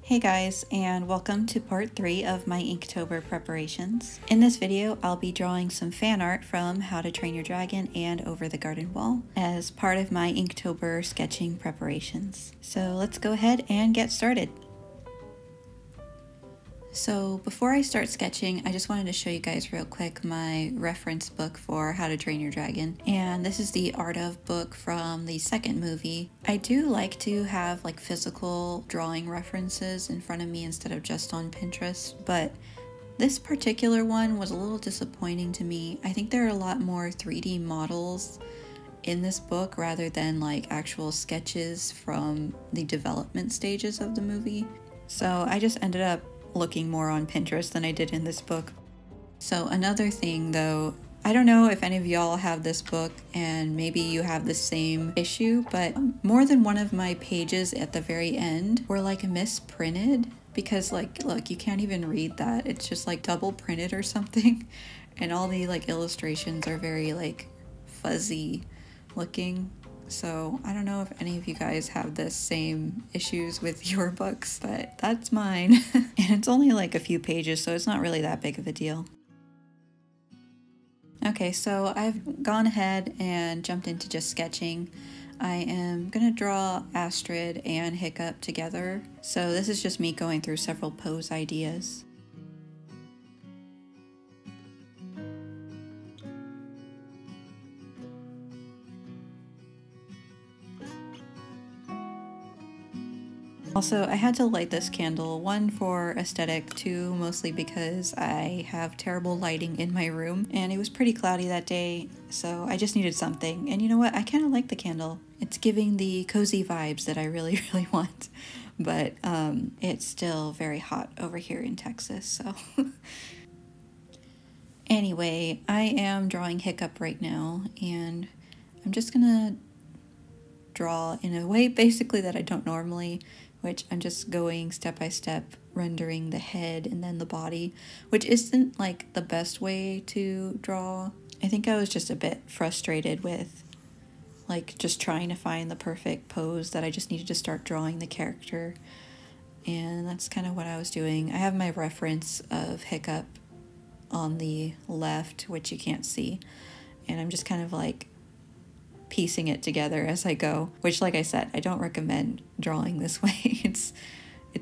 Hey guys, and welcome to part 3 of my Inktober preparations. In this video, I'll be drawing some fan art from How to Train Your Dragon and Over the Garden Wall as part of my Inktober sketching preparations. So let's go ahead and get started. So before I start sketching, I just wanted to show you guys real quick my reference book for How to Train Your Dragon. And this is the Art of book from the second movie. I do like to have like physical drawing references in front of me instead of just on Pinterest, but this particular one was a little disappointing to me. I think there are a lot more 3D models in this book rather than like actual sketches from the development stages of the movie. So I just ended up looking more on Pinterest than I did in this book. So another thing though, I don't know if any of y'all have this book and maybe you have the same issue, but more than one of my pages at the very end were like misprinted because like, look, you can't even read that. It's just like double printed or something. And all the like illustrations are very like fuzzy looking. So I don't know if any of you guys have the same issues with your books, but that's mine. And it's only like a few pages, so it's not really that big of a deal. Okay, so I've gone ahead and jumped into just sketching. I am gonna draw Astrid and Hiccup together. So this is just me going through several pose ideas. Also, I had to light this candle, one for aesthetic, two mostly because I have terrible lighting in my room and it was pretty cloudy that day, so I just needed something. And you know what? I kind of like the candle. It's giving the cozy vibes that I really, really want. But it's still very hot over here in Texas, so. Anyway, I am drawing Hiccup right now and I'm just gonna draw in a way basically that I don't normally, which I'm just going step by step, rendering the head and then the body, which isn't like the best way to draw. I think I was just a bit frustrated with like just trying to find the perfect pose that I just needed to start drawing the character. And that's kind of what I was doing. I have my reference of Hiccup on the left, which you can't see. And I'm just kind of like piecing it together as I go, which like I said, I don't recommend drawing this way. It's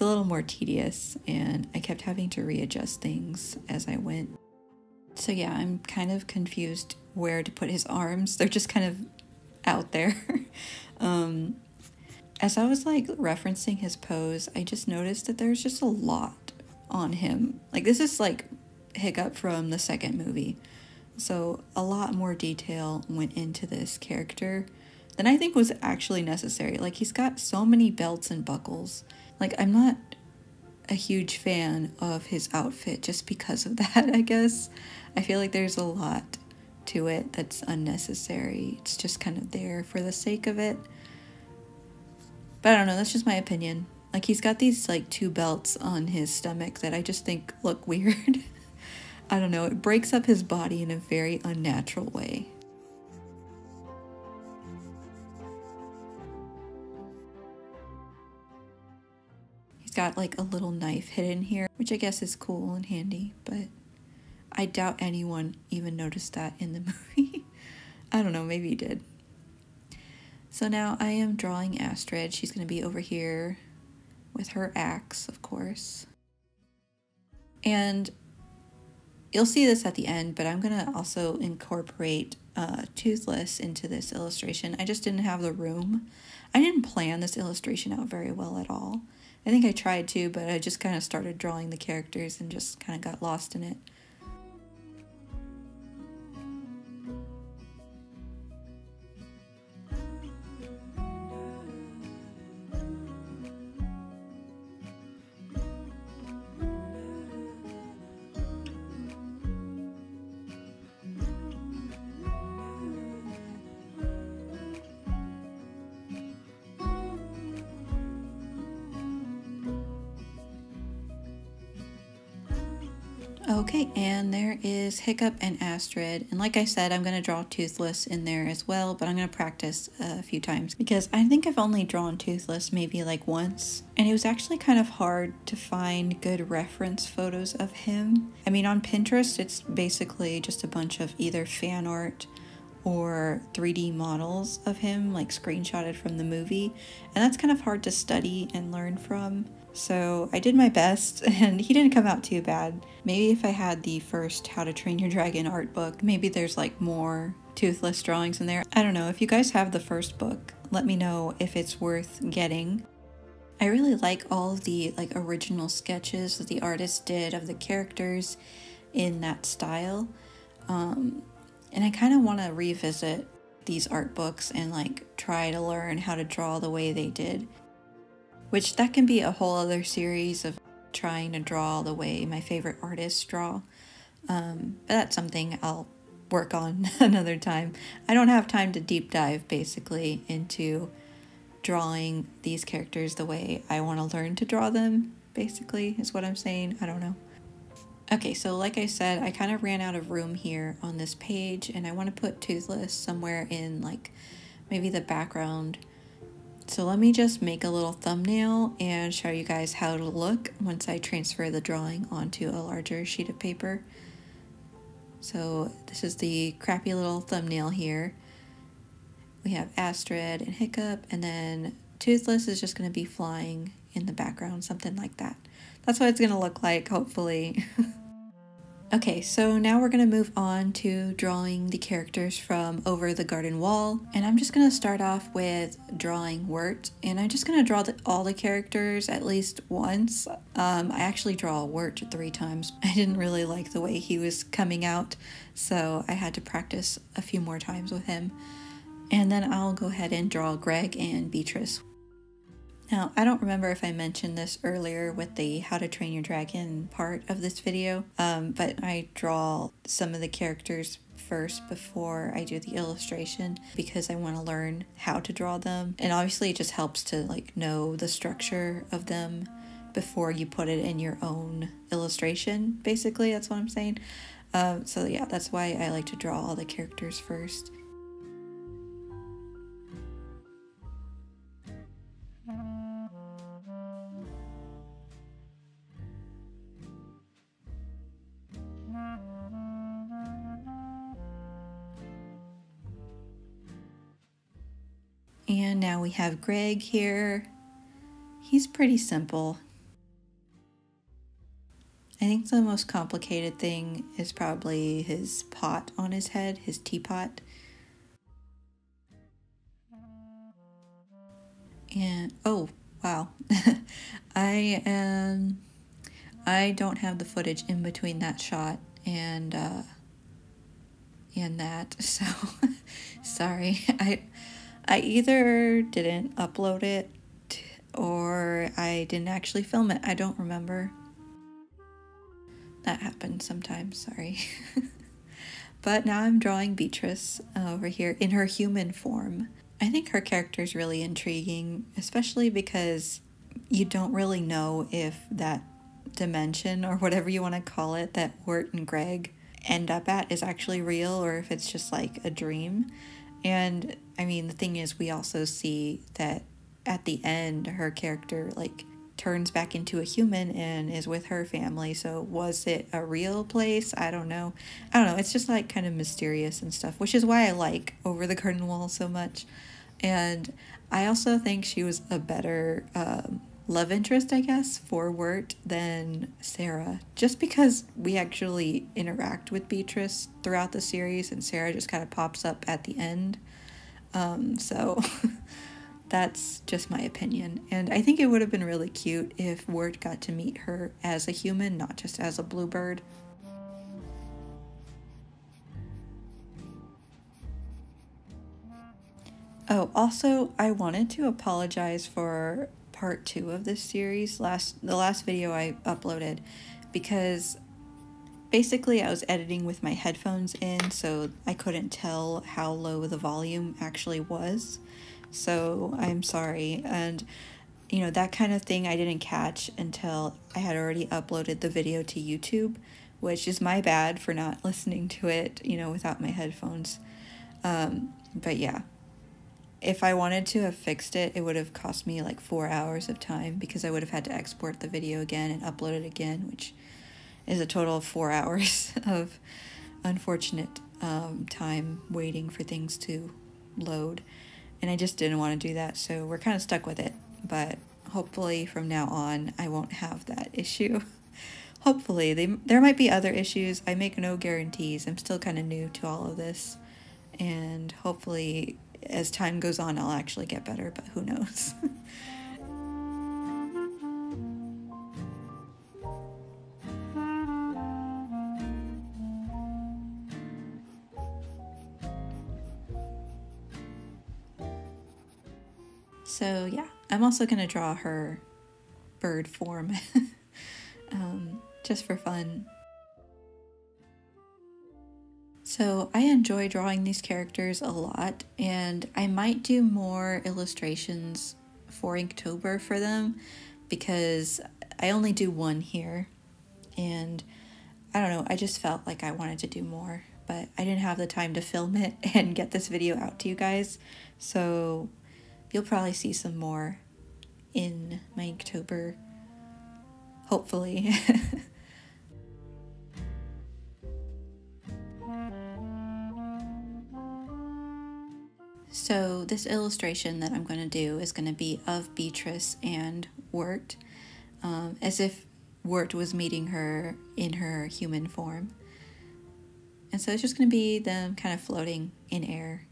a little more tedious and I kept having to readjust things as I went. So yeah, I'm kind of confused where to put his arms. They're just kind of out there. As I was like referencing his pose, I just noticed that there's just a lot on him. Like this is like Hiccup from the second movie. So a lot more detail went into this character than I think was actually necessary. Like he's got so many belts and buckles. Like I'm not a huge fan of his outfit just because of that, I guess. I feel like there's a lot to it that's unnecessary. It's just kind of there for the sake of it. But I don't know, that's just my opinion. Like he's got these like 2 belts on his stomach that I just think look weird. I don't know, it breaks up his body in a very unnatural way. He's got like a little knife hidden here, which I guess is cool and handy, but I doubt anyone even noticed that in the movie. I don't know, maybe he did. So now I am drawing Astrid. She's going to be over here with her axe, of course. And you'll see this at the end, but I'm gonna also incorporate Toothless into this illustration. I just didn't have the room. I didn't plan this illustration out very well at all. I think I tried to, but I just kind of started drawing the characters and just kind of got lost in it. Okay, and there is Hiccup and Astrid. And like I said, I'm going to draw Toothless in there as well, but I'm going to practice a few times because I think I've only drawn Toothless maybe like once. And it was actually kind of hard to find good reference photos of him. I mean, on Pinterest, it's basically just a bunch of either fan art or 3D models of him, like screenshotted from the movie. And that's kind of hard to study and learn from. So I did my best and he didn't come out too bad. Maybe if I had the first How to Train Your Dragon art book, maybe there's like more Toothless drawings in there. I don't know. If you guys have the first book, let me know if it's worth getting. I really like all of the like original sketches that the artist did of the characters in that style. And I kind of want to revisit these art books and like try to learn how to draw the way they did. Which that can be a whole other series of trying to draw the way my favorite artists draw. But that's something I'll work on another time. I don't have time to deep dive basically into drawing these characters the way I want to learn to draw them, basically, is what I'm saying. I don't know. Okay, so like I said, I kind of ran out of room here on this page and I want to put Toothless somewhere in like maybe the background. So let me just make a little thumbnail and show you guys how it'll look once I transfer the drawing onto a larger sheet of paper. So this is the crappy little thumbnail here. We have Astrid and Hiccup, and then Toothless is just going to be flying in the background, something like that. That's what it's going to look like, hopefully. Okay, so now we're going to move on to drawing the characters from Over the Garden Wall. And I'm just going to start off with drawing Wirt. And I'm just going to draw all the characters at least once. I actually draw Wirt 3 times. I didn't really like the way he was coming out, so I had to practice a few more times with him. And then I'll go ahead and draw Greg and Beatrice. Now, I don't remember if I mentioned this earlier with the How to Train Your Dragon part of this video, but I draw some of the characters first before I do the illustration because I want to learn how to draw them. And obviously it just helps to like know the structure of them before you put it in your own illustration, basically. That's what I'm saying. So yeah, that's why I like to draw all the characters first. And now we have Greg here. He's pretty simple. I think the most complicated thing is probably his pot on his head, his teapot. And oh, wow. I don't have the footage in between that shot and that, so sorry. I either didn't upload it or I didn't actually film it. I don't remember. That happens sometimes, sorry. But now I'm drawing Beatrice over here in her human form. I think her character is really intriguing, especially because you don't really know if that dimension or whatever you want to call it that Wirt and Greg end up at is actually real or if it's just like a dream. And I mean, the thing is, we also see that at the end, her character like turns back into a human and is with her family. So was it a real place? I don't know. It's just like kind of mysterious and stuff, which is why I like Over the Garden Wall so much. And I also think she was a better love interest, I guess, for Wirt than Sarah, just because we actually interact with Beatrice throughout the series and Sarah just kind of pops up at the end. So that's just my opinion. And I think it would have been really cute if Wirt got to meet her as a human, not just as a bluebird. Oh, also, I wanted to apologize for part 2 of this series, the last video I uploaded, because basically I was editing with my headphones in, so I couldn't tell how low the volume actually was. So I'm sorry. And you know, that kind of thing I didn't catch until I had already uploaded the video to YouTube, which is my bad for not listening to it, you know, without my headphones. But yeah, if I wanted to have fixed it, it would have cost me like 4 hours of time, because I would have had to export the video again and upload it again, which is a total of 4 hours of unfortunate time waiting for things to load. And I just didn't want to do that, so we're kind of stuck with it. But hopefully from now on, I won't have that issue. Hopefully. There might be other issues. I make no guarantees. I'm still kind of new to all of this. And hopefully, as time goes on, I'll actually get better, but who knows? So yeah, I'm also going to draw her bird form, just for fun. So I enjoy drawing these characters a lot, and I might do more illustrations for Inktober for them, because I only do one here, and I don't know, I just felt like I wanted to do more, but I didn't have the time to film it and get this video out to you guys, so you'll probably see some more in my Inktober, hopefully. So this illustration that I'm going to do is going to be of Beatrice and Wirt, as if Wirt was meeting her in her human form. And so it's just going to be them kind of floating in air,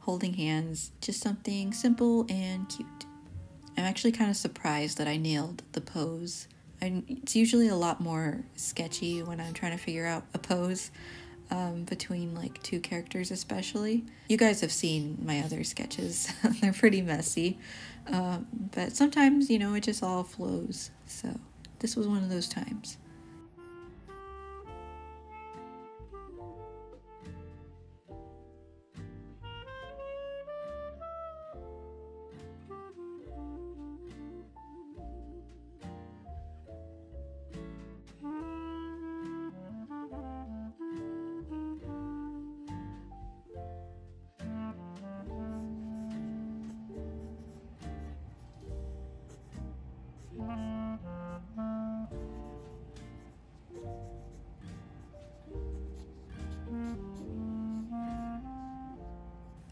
holding hands, just something simple and cute. I'm actually kind of surprised that I nailed the pose. It's usually a lot more sketchy when I'm trying to figure out a pose. Between like two characters especially. You guys have seen my other sketches. They're pretty messy, but sometimes, you know, it just all flows, so this was one of those times.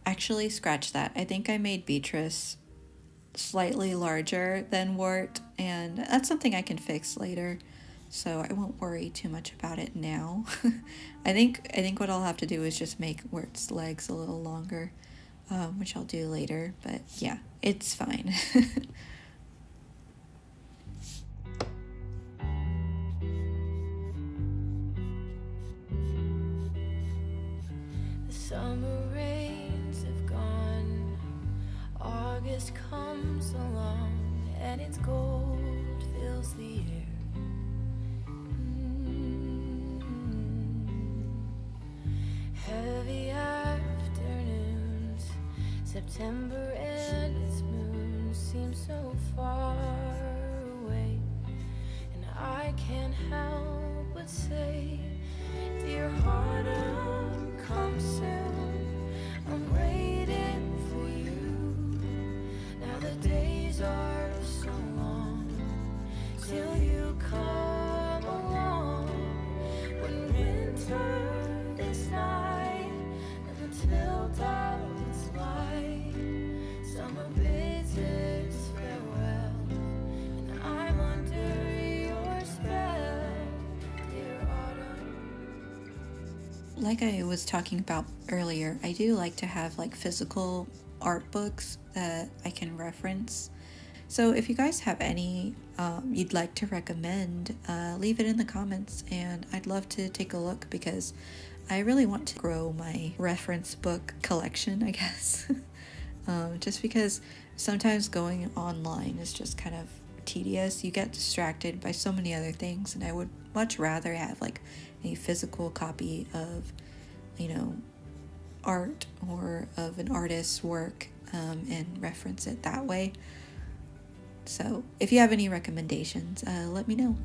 Actually, scratch that. I think I made Beatrice slightly larger than Wirt, and that's something I can fix later, so I won't worry too much about it now. I think what I'll have to do is just make Wirt's legs a little longer, which I'll do later, but yeah, it's fine. The summer rains have gone, August comes along, and its gold fills the air. Heavy afternoons, September and its moon seem so far away, and I can't help but say, dear autumn, come soon, I'm waiting for you. Now the days are so long till you come along, when winter is nigh and the tilt of its light, summer bids its farewell, and I'm under your spell, dear autumn. Like I was talking about earlier, I do like to have like physical art books that I can reference. So if you guys have any you'd like to recommend, leave it in the comments, and I'd love to take a look, because I really want to grow my reference book collection, I guess. Just because sometimes going online is just kind of tedious. You get distracted by so many other things, and I would much rather have like a physical copy of, you know, art or of an artist's work, and reference it that way. So if you have any recommendations, let me know.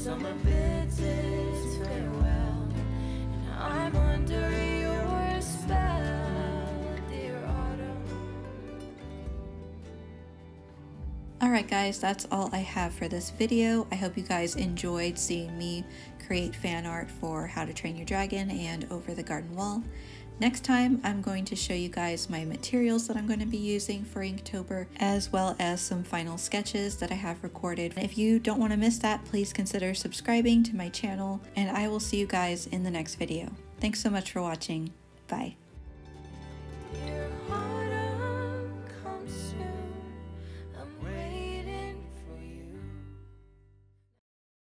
Summer bids its farewell, and I'm under your spell, dear autumn. Alright guys, that's all I have for this video. I hope you guys enjoyed seeing me create fan art for How to Train Your Dragon and Over the Garden Wall. Next time, I'm going to show you guys my materials that I'm going to be using for Inktober, as well as some final sketches that I have recorded. If you don't want to miss that, please consider subscribing to my channel, and I will see you guys in the next video. Thanks so much for watching. Bye.